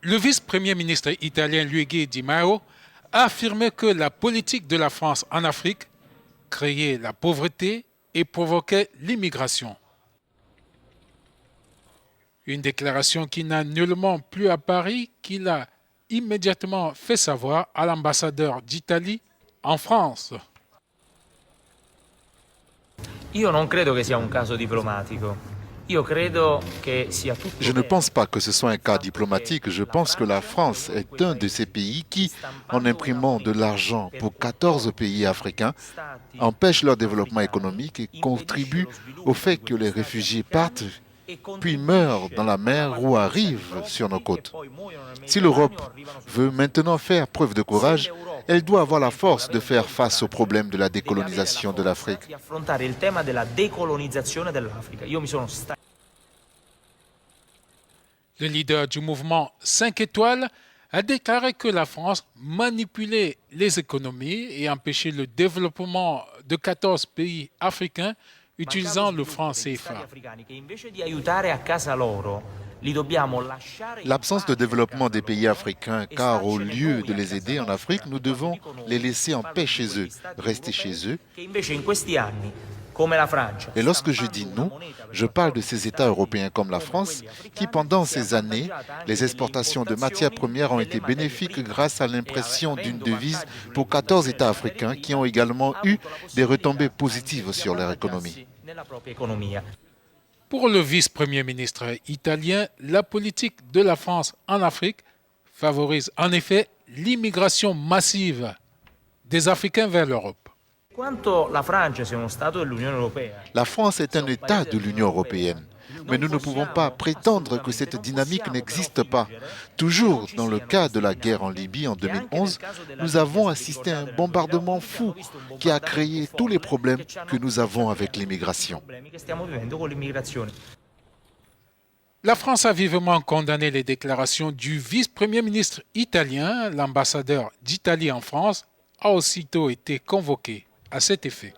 Le vice-premier ministre italien Luigi Di Maio a affirmé que la politique de la France en Afrique créait la pauvreté et provoquait l'immigration. Une déclaration qui n'a nullement plu à Paris, qu'il a immédiatement fait savoir à l'ambassadeur d'Italie en France. Io non credo che sia un caso diplomatico. Io credo che sia tutto Je ne pense pas que ce soit un cas diplomatique. Je pense que la France est un de ces pays qui, en imprimant de l'argent pour 14 pays africains, empêche leur développement économique et contribue au fait que les réfugiés partent puis meurent dans la mer ou arrivent sur nos côtes. Si l'Europe veut maintenant faire preuve de courage, elle doit avoir la force de faire face au problème de la décolonisation de l'Afrique. Le leader du mouvement 5 étoiles a déclaré que la France manipulait les économies et empêchait le développement de 14 pays africains utilisant le franc CFA. L'absence de développement des pays africains, car au lieu de les aider en Afrique, nous devons les laisser en paix chez eux, rester chez eux. Et lorsque je dis nous, je parle de ces États européens comme la France, qui pendant ces années, les exportations de matières premières ont été bénéfiques grâce à l'impression d'une devise pour 14 États africains qui ont également eu des retombées positives sur leur économie. Pour le vice-premier ministre italien, la politique de la France en Afrique favorise en effet l'immigration massive des Africains vers l'Europe. La France est un État de l'Union européenne, mais nous ne pouvons pas prétendre que cette dynamique n'existe pas. Toujours dans le cas de la guerre en Libye en 2011, nous avons assisté à un bombardement fou qui a créé tous les problèmes que nous avons avec l'immigration. La France a vivement condamné les déclarations du vice-premier ministre italien. L'ambassadeur d'Italie en France a aussitôt été convoqué à cet effet.